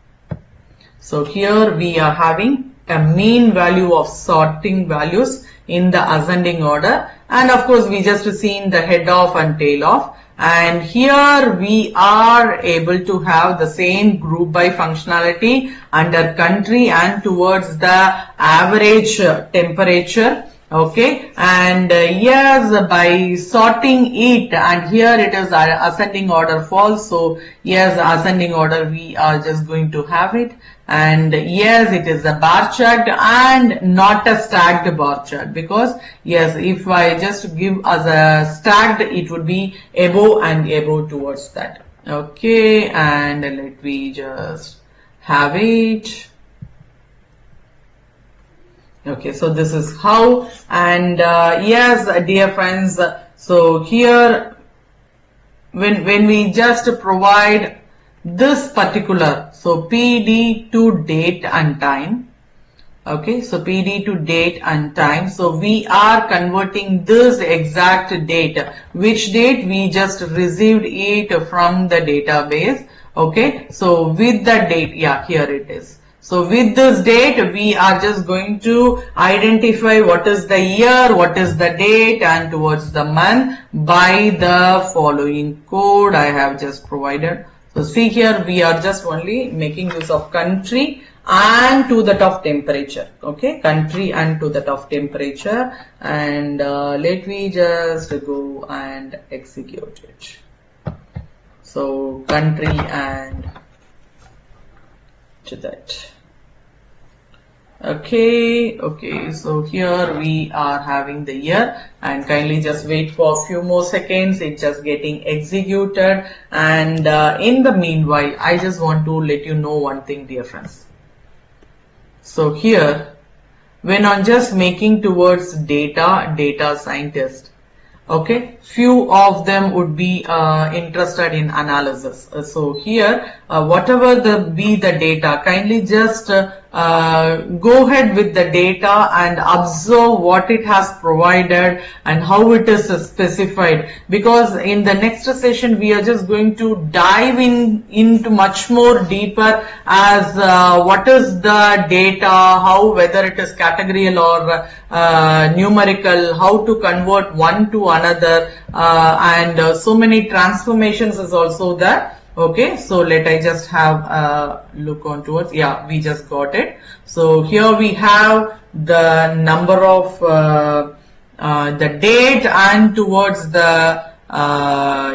So here we are having a mean value of sorting values in the ascending order, and of course we just seen the head off and tail off, and here we are able to have the same group by functionality under country and towards the average temperature. Okay, and yes, by sorting it, and here it is ascending order false, so yes, ascending order we are just going to have it, and yes, it is a bar chart and not a stacked bar chart, because yes, if I just give as a stacked, it would be above and above towards that. Okay, and let me just have it. Okay, so this is how, and yes, dear friends, so here when we just provide this particular, so PD to date and time, okay, so PD to date and time, so we are converting this exact date, which date we just received it from the database. Okay, so with the date, yeah, here it is. So with this date, we are just going to identify what is the year, what is the date, and towards the month by the following code I have just provided. So see here, we are just only making use of country and to that of temperature. Okay, country and to that of temperature, and let me just go and execute it. So country and to that. Okay, so here we are having the year, and kindly just wait for a few more seconds, it's just getting executed, and in the meanwhile I just want to let you know one thing, dear friends. So here, when I'm just making towards data scientist, okay, few of them would be interested in analysis. So here, whatever be the data, kindly just go ahead with the data and observe what it has provided and how it is specified, because in the next session we are just going to dive into much more deeper as what is the data, how, whether it is categorical or numerical, how to convert one to another, and so many transformations is also there. Okay, so let I just have a look on towards, yeah, we just got it. So here we have the number of the date and towards the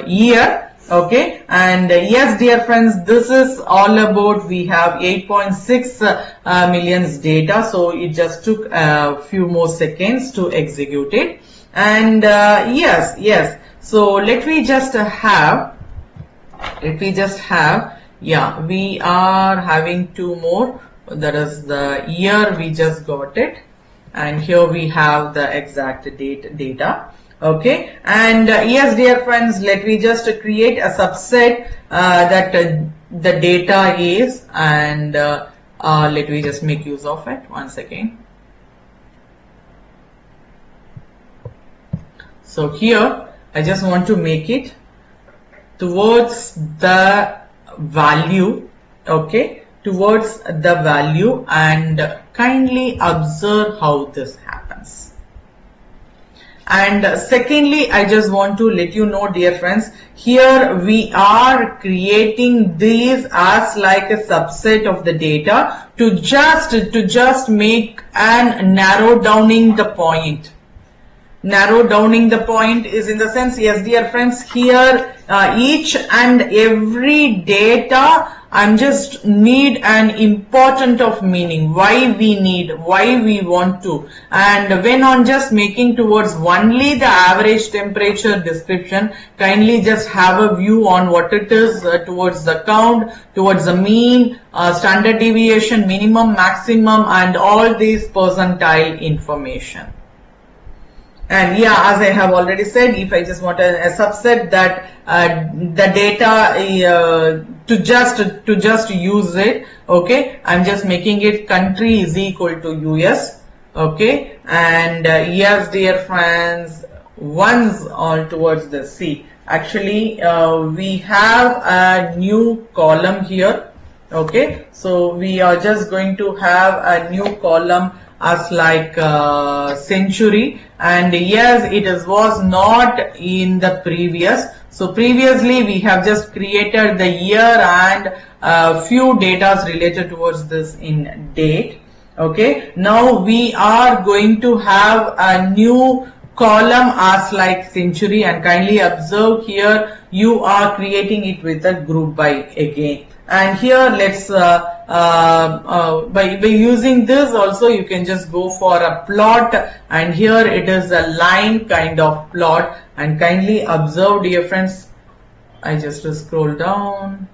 year. Okay, and yes, dear friends, this is all about, we have 8.6 millions data, so it just took a few more seconds to execute it. And yes, so let me just have, yeah, we are having two more, that is the year, we just got it, and here we have the exact data. Okay, and yes, dear friends, let me just create a subset that the data is, and let me just make use of it once again. So here I just want to make it towards the value, okay, towards the value, and kindly observe how this happens. And secondly, I just want to let you know, dear friends, here we are creating these as like a subset of the data to just make and narrow downing the point. Narrow downing the point is in the sense, yes, dear friends, here each and every data I'm just need an important of meaning, why we need, why we want to, and when on just making towards only the average temperature description, kindly just have a view on what it is towards the count, towards the mean, standard deviation, minimum, maximum, and all these percentile information. And yeah, as I have already said, if I just want a subset that the data to just use it, okay, I'm just making it country is equal to US, okay, and yes, dear friends, once all towards the C, actually we have a new column here. Okay, so we are just going to have a new column as like century, and yes, was not in the previous. So previously we have just created the year and few data related towards this in date. Okay, now we are going to have a new column as like century, and kindly observe here you are creating it with a group by again. And here let's by using this also you can just go for a plot, and here it is a line kind of plot. And kindly observe, dear friends, I just scroll down.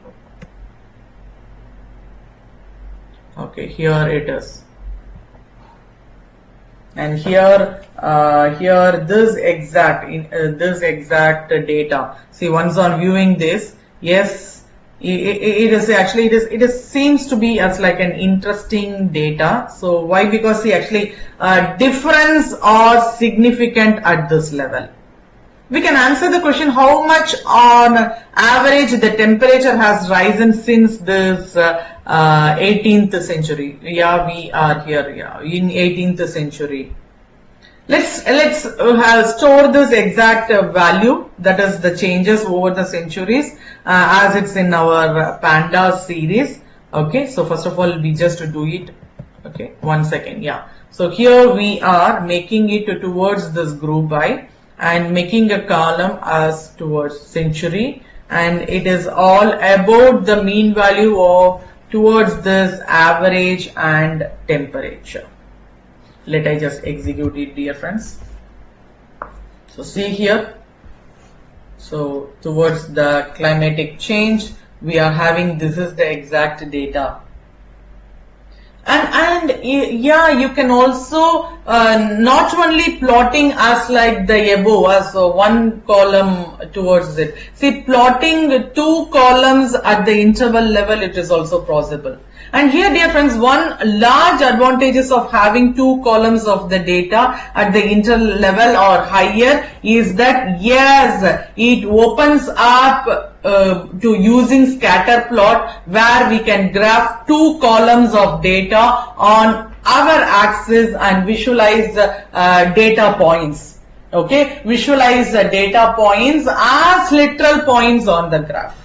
Okay, here it is. And here this exact data, see, once on viewing this, yes, it is seems to be as like an interesting data. So why? Because see, actually difference are significant at this level. We can answer the question, how much on average the temperature has risen since this 18th century. Yeah, we are here, yeah, in 18th century. Let's store this exact value, that is the changes over the centuries, as it's in our Panda series. Okay, so first of all we just do it. Okay, 1 second. Yeah, so here we are making it towards this group by and making a column as towards century, and it is all about the mean value of towards this average and temperature. Let I just execute it, dear friends. So see here, so towards the climatic change we are having, this is the exact data. And yeah, you can also not only plotting as like the above as one column towards it. See, plotting 2 columns at the interval level, it is also possible. And here, dear friends, one large advantages of having 2 columns of the data at the interval level or higher is that yes, it opens up to using scatter plot, where we can graph 2 columns of data on our axis and visualize data points. Okay, visualize the data points as literal points on the graph.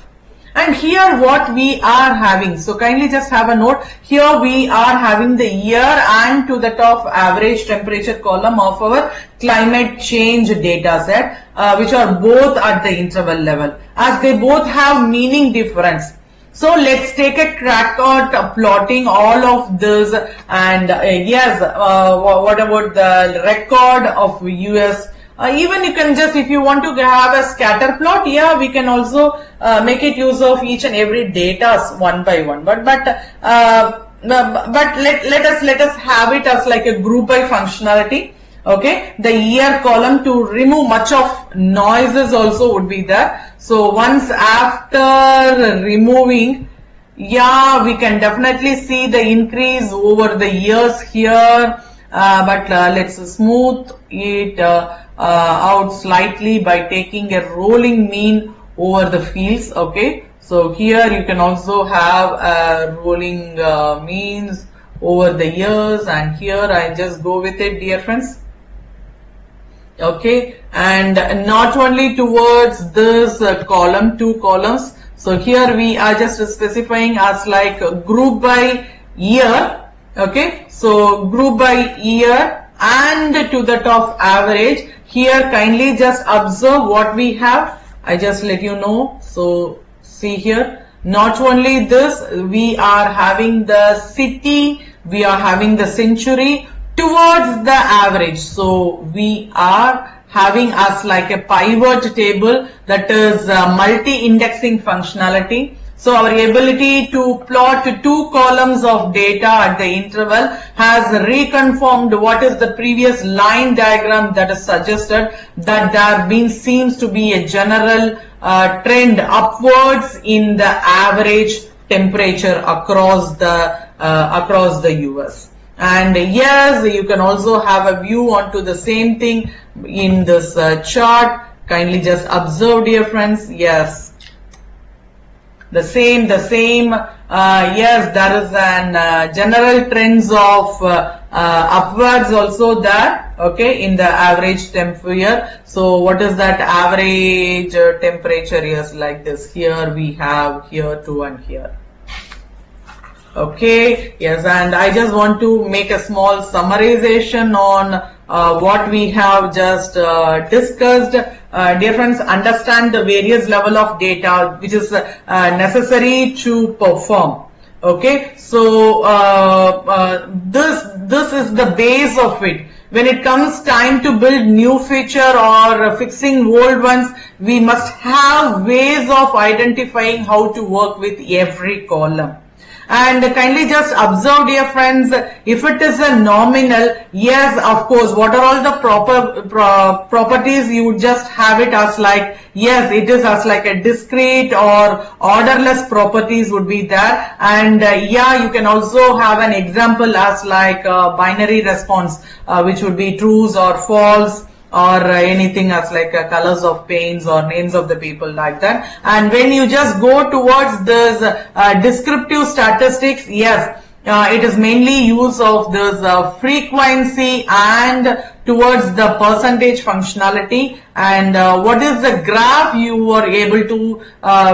And here what we are having, so kindly just have a note, here we are having the year and to the top average temperature column of our climate change data set, which are both at the interval level, as they both have meaning difference. So let's take a crack at plotting all of this. And yes, what about the record of US? Even you can just, if you want to have a scatter plot, yeah, we can also make it use of each and every data one by one. But let us have it as like a group by functionality. Okay, the year column to remove much of noises also would be there. So once after removing, yeah, we can definitely see the increase over the years here. But let's smooth it out slightly by taking a rolling mean over the fields. Okay, so here you can also have a rolling means over the years, and here I just go with it, dear friends. Okay, and not only towards this column, 2 columns. So here we are just specifying as like group by year. Okay, so group by year and to the top average. Here kindly just observe what we have. I just let you know. So see here, not only this, we are having the city, we are having the century towards the average. So we are having as like a pivot table, that is multi-indexing functionality. So our ability to plot 2 columns of data at the interval has reconfirmed what is the previous line diagram that is suggested, that there seems to be a general trend upwards in the average temperature across the US. And yes, you can also have a view onto the same thing in this chart. Kindly just observe, dear friends. Yes, the same. Yes, there is an general trends of upwards also there. Okay, in the average temperature. So what is that average temperature? Yes, like this. Here we have here too and here. Okay, yes, and I just want to make a small summarization on what we have just discussed. Dear friends, understand the various level of data which is necessary to perform. Okay, so this is the base of it. When it comes time to build new feature or fixing old ones, we must have ways of identifying how to work with every column. And kindly just observe, dear friends, if it is a nominal, yes, of course, what are all the properties, you would just have it as like, yes, it is as like a discrete or orderless properties would be there. And yeah, you can also have an example as like binary response, which would be trues or false, or anything as like colors of paints or names of the people, like that. And when you just go towards this descriptive statistics, yes, it is mainly use of this frequency and towards the percentage functionality. And what is the graph you are able to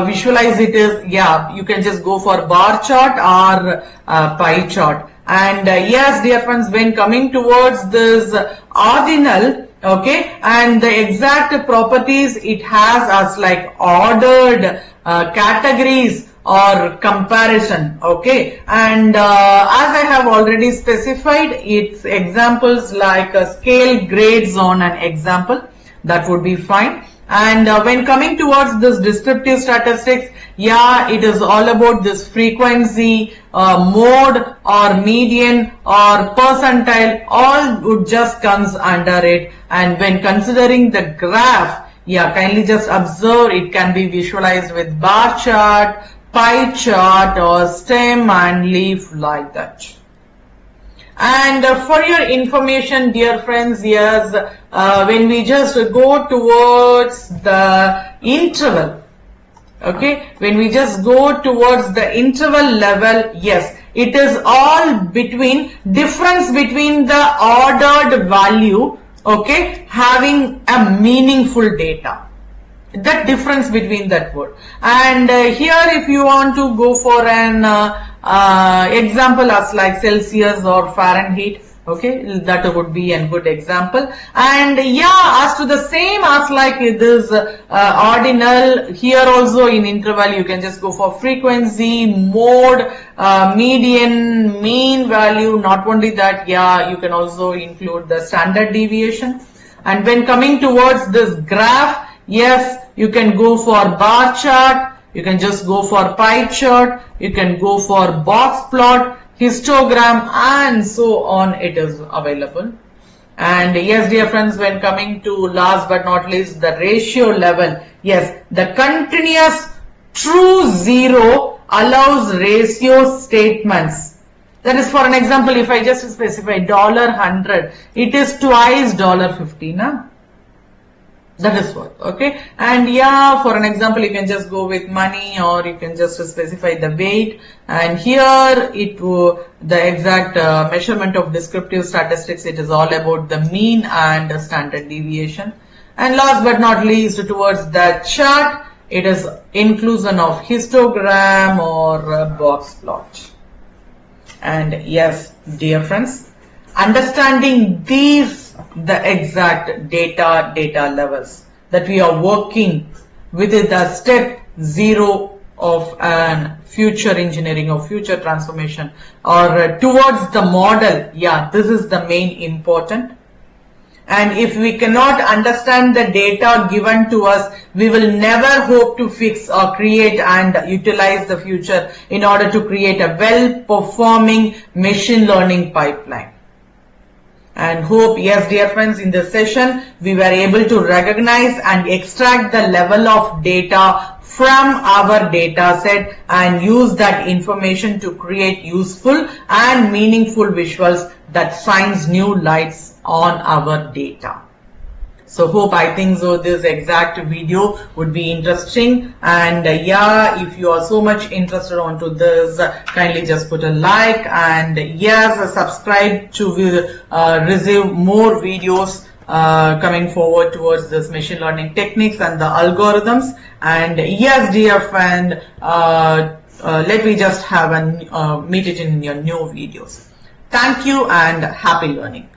visualize it is, yeah, you can just go for bar chart or pie chart. And yes, dear friends, when coming towards this ordinal, okay, and the exact properties it has as like ordered categories or comparison. Okay, and as I have already specified, its examples like scale grades on an example, that would be fine. And when coming towards this descriptive statistics, yeah, it is all about this frequency, mode or median or percentile, all would just comes under it. And when considering the graph, yeah, kindly just observe, it can be visualized with bar chart, pie chart or stem and leaf, like that. And for your information, dear friends, yes, when we just go towards the interval, okay, when we just go towards the interval level, yes, it is all between difference between the ordered value, okay, having a meaningful data. That difference between that word. And here if you want to go for an example as like Celsius or Fahrenheit, okay, that would be a good example. And yeah, as to the same as like this ordinal, here also in interval you can just go for frequency, mode, median, mean value. Not only that, yeah, you can also include the standard deviation. And when coming towards this graph, yes, you can go for bar chart, you can just go for pie chart, you can go for box plot, histogram, and so on, it is available. And yes, dear friends, when coming to last but not least, the ratio level, yes, the continuous true zero allows ratio statements. That is, for an example, if I just specify $100, it is twice $50, na? That is what, okay. And yeah, for an example, you can just go with money, or you can just specify the weight. And here it will, the exact measurement of descriptive statistics, it is all about the mean and standard deviation. And last but not least, towards the chart, it is inclusion of histogram or box plot. And yes, dear friends, understanding these, the exact data levels that we are working with, the step 0 of an future engineering or future transformation or towards the model. Yeah, this is the main important. And if we cannot understand the data given to us, we will never hope to fix or create and utilize the future in order to create a well-performing machine learning pipeline. And hope, yes, dear friends, in this session, we were able to recognize and extract the level of data from our data set and use that information to create useful and meaningful visuals that shines new lights on our data. So hope I think so this exact video would be interesting, and yeah, if you are so much interested onto this, kindly just put a like, and yes, subscribe to receive more videos coming forward towards this machine learning techniques and the algorithms. And yes, dear friend, let me just have a meet it in your new videos. Thank you and happy learning.